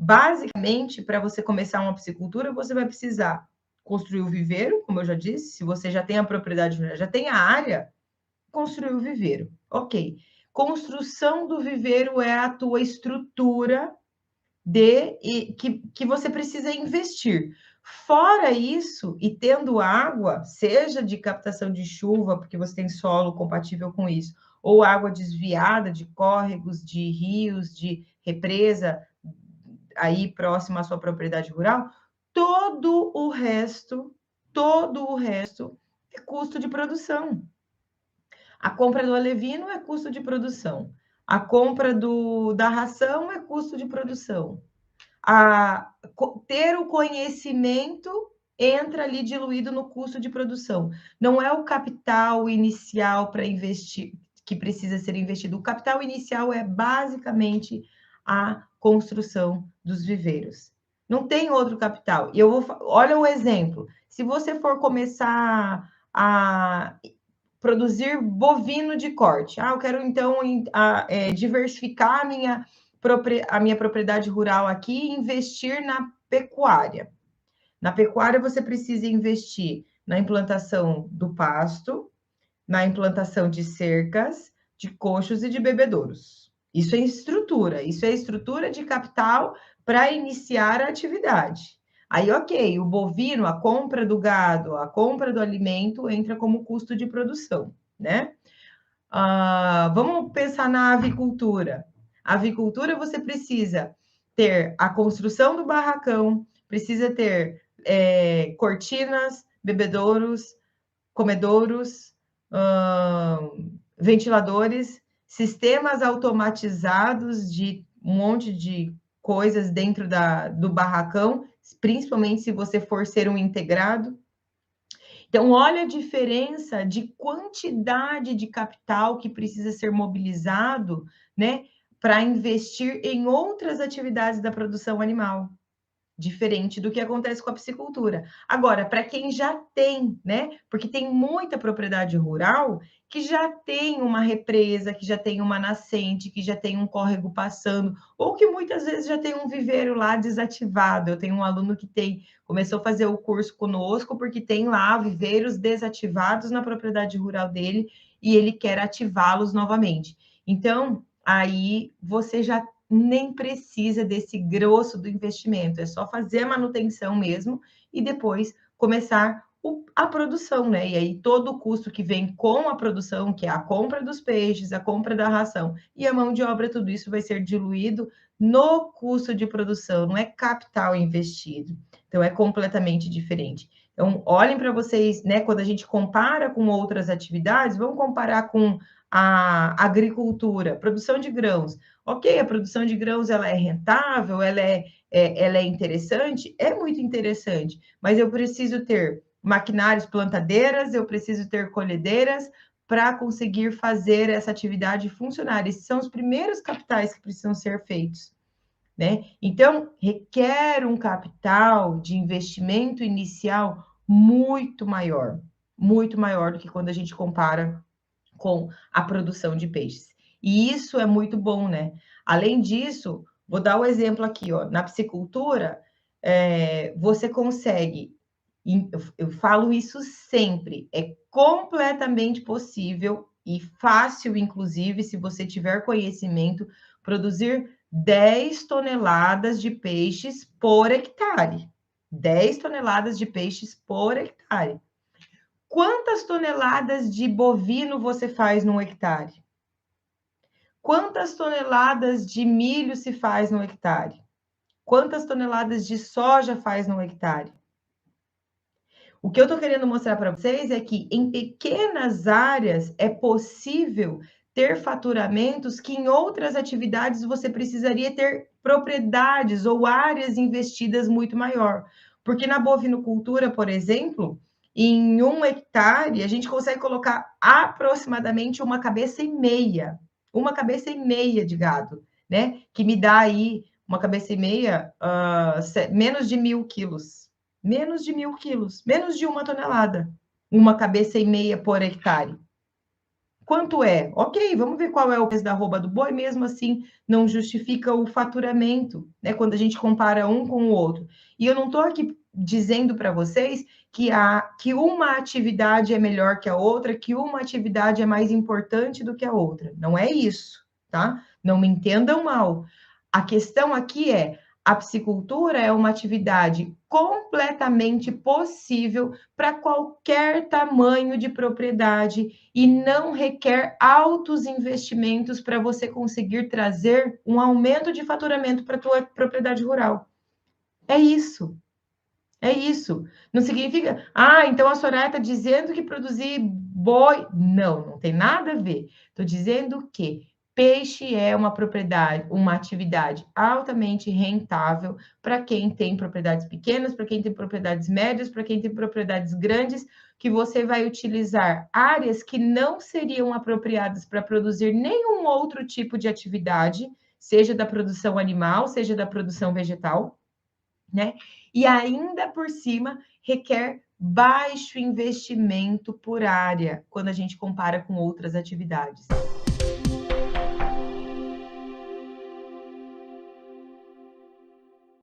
basicamente, para você começar uma piscicultura, você vai precisar construir o viveiro, como eu já disse, se você já tem a propriedade, já tem a área, construir o viveiro. Ok. Construção do viveiro é a tua estrutura que você precisa investir. Fora isso, e tendo água, seja de captação de chuva, porque você tem solo compatível com isso, ou água desviada de córregos, de rios, de represa, aí próximo à sua propriedade rural, todo o resto é custo de produção. A compra do alevino é custo de produção. A compra da ração é custo de produção. Ter o conhecimento entra ali diluído no custo de produção. Não é o capital inicial para investir que precisa ser investido. O capital inicial é basicamente a construção dos viveiros. Não tem outro capital. E olha o exemplo. Se você for começar a produzir bovino de corte, eu quero então diversificar a minha propriedade rural aqui e investir na pecuária. Na pecuária, você precisa investir na implantação do pasto, na implantação de cercas, de coxos e de bebedouros. Isso é estrutura de capital para iniciar a atividade. Aí, ok, o bovino, a compra do gado, a compra do alimento entra como custo de produção, né? Vamos pensar na avicultura. A avicultura, você precisa ter a construção do barracão, precisa ter cortinas, bebedouros, comedouros, ventiladores, sistemas automatizados de um monte de coisas dentro do barracão, principalmente se você for ser um integrado. Então, olha a diferença de quantidade de capital que precisa ser mobilizado, né, para investir em outras atividades da produção animal, diferente do que acontece com a piscicultura. Agora, para quem já tem, né, porque tem muita propriedade rural que já tem uma represa, que já tem uma nascente, que já tem um córrego passando, ou que muitas vezes já tem um viveiro lá desativado. Eu tenho um aluno que começou a fazer o curso conosco porque tem lá viveiros desativados na propriedade rural dele e ele quer ativá-los novamente. Então, aí você já nem precisa desse grosso do investimento, é só fazer a manutenção mesmo e depois começar a produção, né? E aí todo o custo que vem com a produção, que é a compra dos peixes, a compra da ração e a mão de obra, tudo isso vai ser diluído no custo de produção, não é capital investido. Então é completamente diferente. Então, olhem para vocês, né? Quando a gente compara com outras atividades, vamos comparar com a agricultura, produção de grãos. Ok, a produção de grãos ela é rentável, ela é interessante, é muito interessante, mas eu preciso ter maquinários, plantadeiras, eu preciso ter colhedeiras para conseguir fazer essa atividade funcionar. Esses são os primeiros capitais que precisam ser feitos, né? Então, requer um capital de investimento inicial muito maior do que quando a gente compara com a produção de peixes. E isso é muito bom, né? Além disso, vou dar o exemplo aqui, ó, na piscicultura, você consegue, eu falo isso sempre, é completamente possível e fácil, inclusive, se você tiver conhecimento, produzir 10 toneladas de peixes por hectare. 10 toneladas de peixes por hectare. Quantas toneladas de bovino você faz num hectare? Quantas toneladas de milho se faz no hectare? Quantas toneladas de soja faz no hectare? O que eu estou querendo mostrar para vocês é que em pequenas áreas é possível ter faturamentos que em outras atividades você precisaria ter propriedades ou áreas investidas muito maior. Porque na bovinocultura, por exemplo, em 1 hectare, a gente consegue colocar aproximadamente uma cabeça e meia de gado, né? Que me dá aí uma cabeça e meia, menos de 1.000 quilos. Menos de 1.000 quilos, menos de 1 tonelada. Uma cabeça e meia por hectare. Quanto é? Ok, vamos ver qual é o preço da arroba do boi, mesmo assim não justifica o faturamento, né? Quando a gente compara um com o outro. E eu não estou aqui dizendo para vocês que uma atividade é melhor que a outra, que uma atividade é mais importante do que a outra. Não é isso, tá? Não me entendam mal. A questão aqui é: a piscicultura é uma atividade completamente possível para qualquer tamanho de propriedade e não requer altos investimentos para você conseguir trazer um aumento de faturamento para a tua propriedade rural. É isso. É isso. Não significa, então a Soraya está dizendo que produzir boi. Não, não tem nada a ver. Estou dizendo que peixe é uma propriedade, uma atividade altamente rentável para quem tem propriedades pequenas, para quem tem propriedades médias, para quem tem propriedades grandes, que você vai utilizar áreas que não seriam apropriadas para produzir nenhum outro tipo de atividade, seja da produção animal, seja da produção vegetal, né? E ainda por cima requer baixo investimento por área, quando a gente compara com outras atividades.